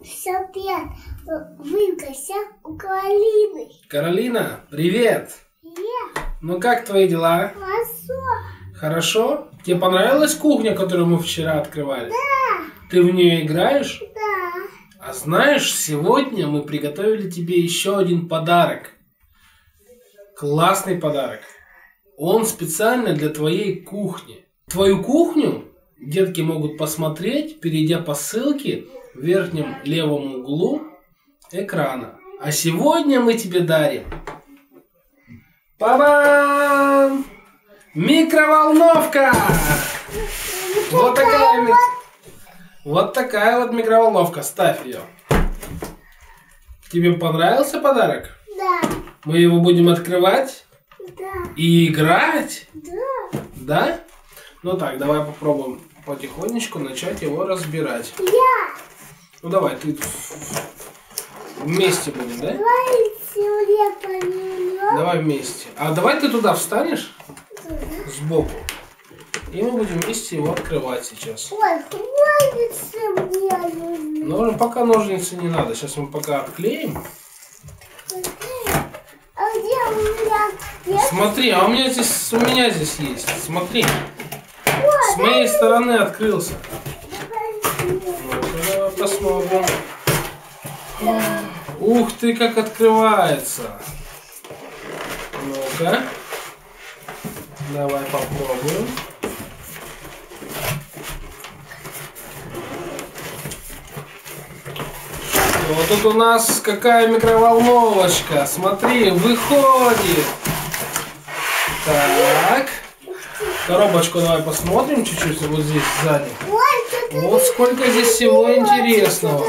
Всем привет! Вы в гостях у Каролины. Каролина, привет! Привет! Ну как твои дела? Хорошо. Хорошо? Тебе понравилась кухня, которую мы вчера открывали? Да. Ты в нее играешь? Да. А знаешь, сегодня мы приготовили тебе еще один подарок. Классный подарок. Он специально для твоей кухни. Твою кухню детки могут посмотреть, перейдя по ссылке в верхнем левом углу экрана. А сегодня мы тебе дарим па-бам! Микроволновка! Вот такая вот микроволновка. Ставь ее. Тебе понравился подарок? Да. Мы его будем открывать? Да. И играть? Да. Да? Ну так, давай попробуем потихонечку начать его разбирать. Я. Ну давай, ты вместе будем, да? Давай вместе. А давай ты туда встанешь? Сбоку. И мы будем вместе его открывать сейчас. Ой, ножницы мне нужны. Пока ножницы не надо. Сейчас мы пока отклеим. А где у меня? Смотри, а у меня здесь есть. Смотри. С моей стороны открылся. Ну-ка, давай посмотрим. Ух ты, как открывается. Ну-ка. Давай попробуем. Вот тут у нас какая микроволновочка. Смотри, выходит. Так. Коробочку давай посмотрим чуть-чуть вот здесь сзади. Вот сколько здесь всего интересного.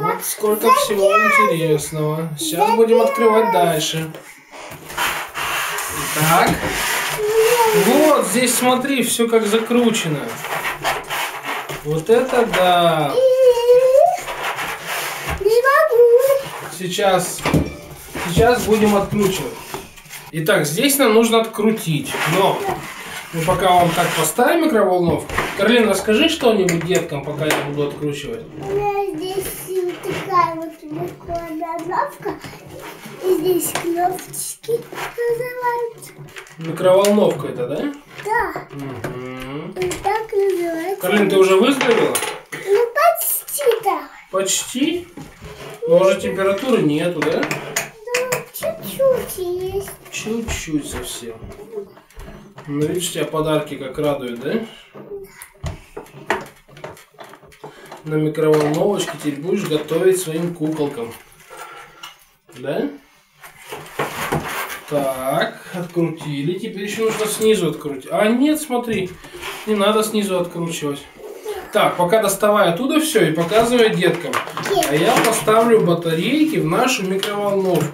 Вот сколько всего интересного. Сейчас будем открывать дальше. Итак. Вот здесь смотри, все как закручено. Вот это да. Сейчас будем откручивать. Итак, здесь нам нужно открутить. Но мы пока вам так поставим микроволновку. Каролина, расскажи что-нибудь деткам, пока я буду откручивать. У меня здесь вот такая вот микроволновка. И здесь кнопочки называются. Микроволновка это, да? Да. Угу. И так называется. Каролина, ты уже выздоровела? Ну почти так. Почти? Но уже температуры нету, да? Ну, чуть-чуть есть. Чуть-чуть совсем. Ну, видишь, тебя подарки как радуют, да? На микроволновочке теперь будешь готовить своим куколкам. Да? Так, открутили. Теперь еще нужно снизу открутить. А нет, смотри, не надо снизу откручивать. Так, пока доставай оттуда все и показывай деткам. А я поставлю батарейки в нашу микроволновку.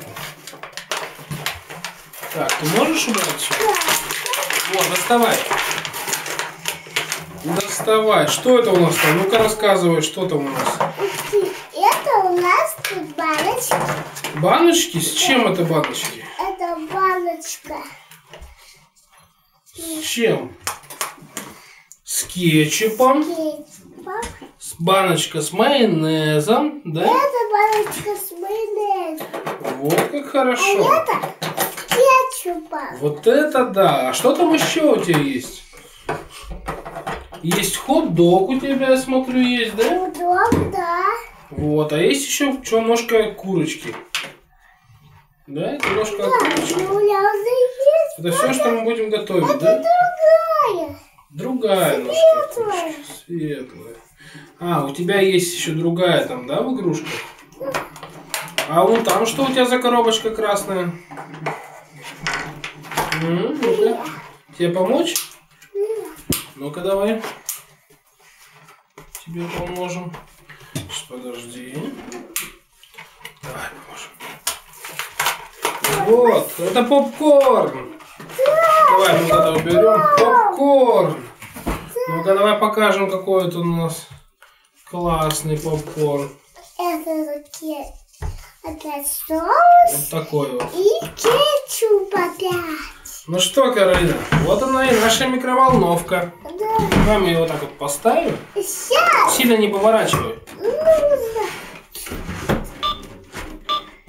Так, ты можешь убрать все? Вот, доставай. Доставай. Что это у нас там? Ну-ка рассказывай, что там у нас. Это у нас тут баночки. Баночки? С чем это баночки? Это баночка. С чем? С кетчупом. Баночка с майонезом, да? Это баночка с майонезом. Вот как хорошо. А это кетчупом. Вот это да. А что там еще у тебя есть? Есть хот-дог у тебя, я смотрю, есть, да? Хот-дог, да. Вот, а есть еще что, ножка курочки. Да, это ножка курочки. Ну, я уже есть. Это все, что мы будем готовить, это да? другая. Другая ножка курочки. Светлая. А, у тебя есть еще другая там, да, в игрушках? А вон там что у тебя за коробочка красная? Ну-ка. Тебе помочь? Ну-ка давай. Тебе поможем. Сейчас, подожди. Давай поможем. Вот, это попкорн. Давай мы тогда уберем попкорн. Ну-ка давай покажем, какой это у нас классный попкорн. Это соус. Вот такой вот. И кетчуп опять. Ну что, Каролина, вот она и наша микроволновка. Да. Давай мы его так вот поставим. Сейчас. Сильно не поворачивай.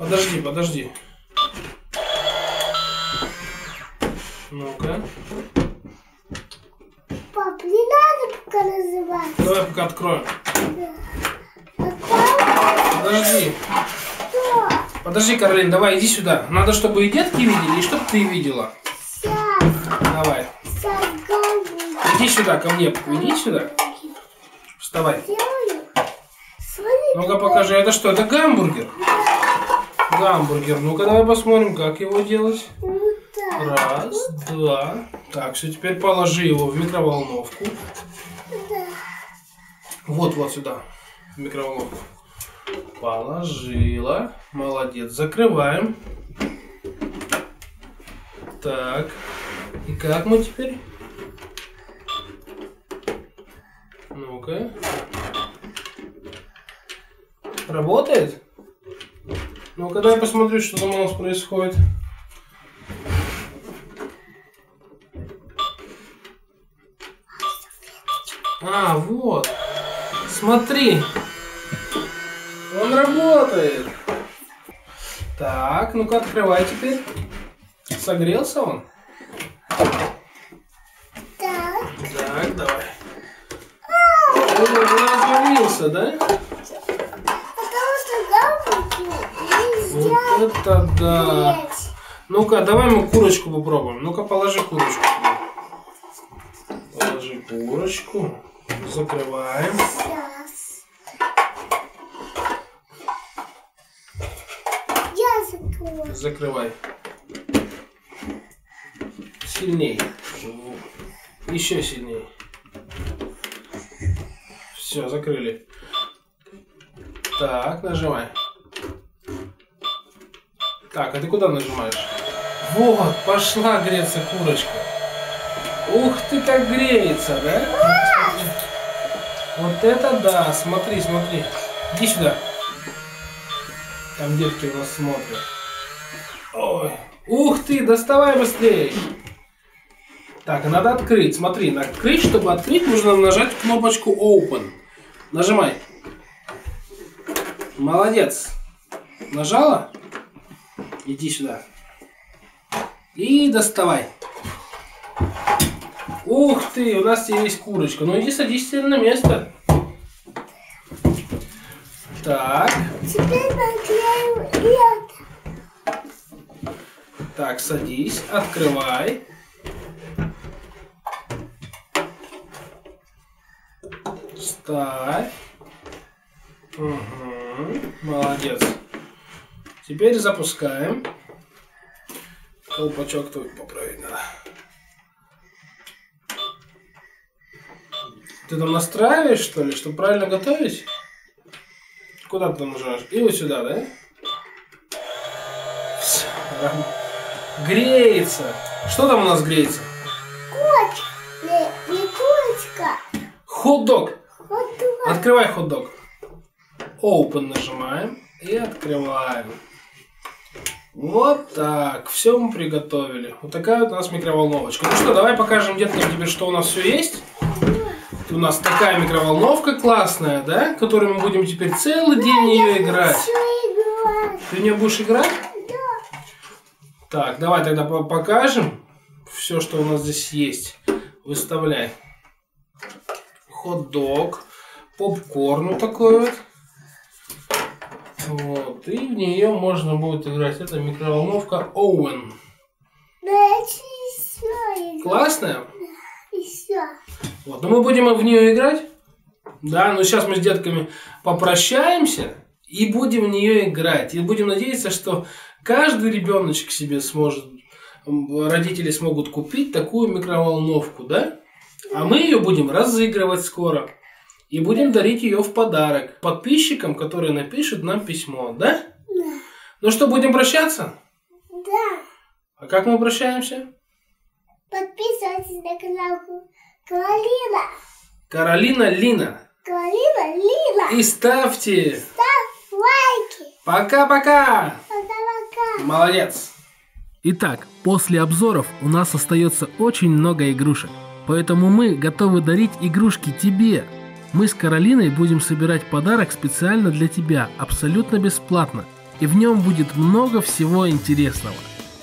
Подожди, подожди. Ну-ка. Пап, не надо пока называть. Давай пока откроем. Подожди. Что? Подожди, Каролин, давай иди сюда. Надо, чтобы и детки видели, и чтобы ты видела. Сейчас. Давай. Сейчас гамбургер. Иди сюда, ко мне. Иди сюда. Вставай. Делаю. Смотри. Ну-ка покажи, это что? Это гамбургер? Гамбургер. Ну-ка давай посмотрим, как его делать. Вот так. Раз, два. Так, все, теперь положи его в микроволновку. Да. Вот сюда, в микроволновку. Положила. Молодец. Закрываем. Так. И как мы теперь? Ну-ка. Работает? Ну-ка, дай посмотрю, что там у нас происходит. А, вот. Смотри. Он работает. Так, ну-ка, открывай теперь. Согрелся он? Так. Так, давай. Он развалился, да? Потому что гамбургер нельзя Вот это да. греть. Ну-ка, давай мы курочку попробуем. Ну-ка, положи курочку. Положи курочку. Закрываем. Сейчас. Я закрою. Закрывай. Сильней. Еще сильнее. Все, закрыли. Так, нажимай. Так, а ты куда нажимаешь? Вот, пошла греться курочка. Ух ты, как греется, да? Вот это да, смотри, смотри. Иди сюда. Там детки у нас смотрят. Ой. Ух ты, доставай быстрее. Так, а надо открыть. Смотри, открыть, чтобы открыть, нужно нажать кнопочку Open. Нажимай. Молодец. Нажала? Иди сюда. И доставай. Ух ты, у нас здесь есть курочка. Ну иди садись теперь на место. Так. Теперь наклею это. Так, садись, открывай. Ставь. Угу. Молодец. Теперь запускаем. Колпачок твой поправить надо. Ты там настраиваешь, что ли, чтобы правильно готовить? Куда ты там нажимаешь? И вот сюда, да? Всё. Греется. Что там у нас греется? Курочка. Не курочка. Хот-дог. Вот туда. Открывай хот-дог. Open нажимаем и открываем. Вот так. Все мы приготовили. Вот такая вот у нас микроволновочка. Ну что, давай покажем деткам тебе, что у нас все есть. У нас такая микроволновка классная, да? Которой мы будем теперь целый день в нее играть. Ты в нее будешь играть? Да. Так, давай тогда покажем все, что у нас здесь есть. Выставляй. Хот-дог, попкорн вот такой вот. Вот. И в нее можно будет играть. Это микроволновка Owen. Да, еще. Классная? Еще. Вот. Но мы будем в нее играть. Да, но сейчас мы с детками попрощаемся и будем в нее играть. И будем надеяться, что каждый ребеночек себе сможет, родители смогут купить такую микроволновку, да? А мы ее будем разыгрывать скоро. И будем дарить ее в подарок подписчикам, которые напишут нам письмо, да? Да. Ну что, будем прощаться? Да. А как мы прощаемся? Подписывайтесь на канал Каролина. Каролина Лина. Каролина Лина. И ставьте Ставь лайки. пока-пока. Пока-пока. Молодец. Итак, после обзоров у нас остается очень много игрушек. Поэтому мы готовы дарить игрушки тебе. Мы с Каролиной будем собирать подарок специально для тебя, абсолютно бесплатно. и в нем будет много всего интересного.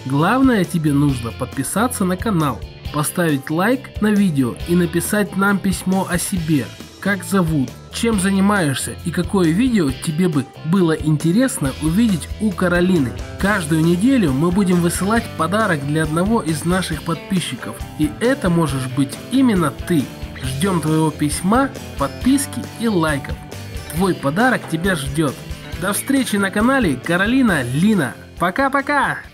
Главное, тебе нужно подписаться на канал, поставить лайк на видео и написать нам письмо о себе. Как зовут, чем занимаешься и какое видео тебе бы было интересно увидеть у Каролины. Каждую неделю мы будем высылать подарок для одного из наших подписчиков. И это можешь быть именно ты. Ждем твоего письма, подписки и лайков. Твой подарок тебя ждет. До встречи на канале Каролина Лина. Пока-пока!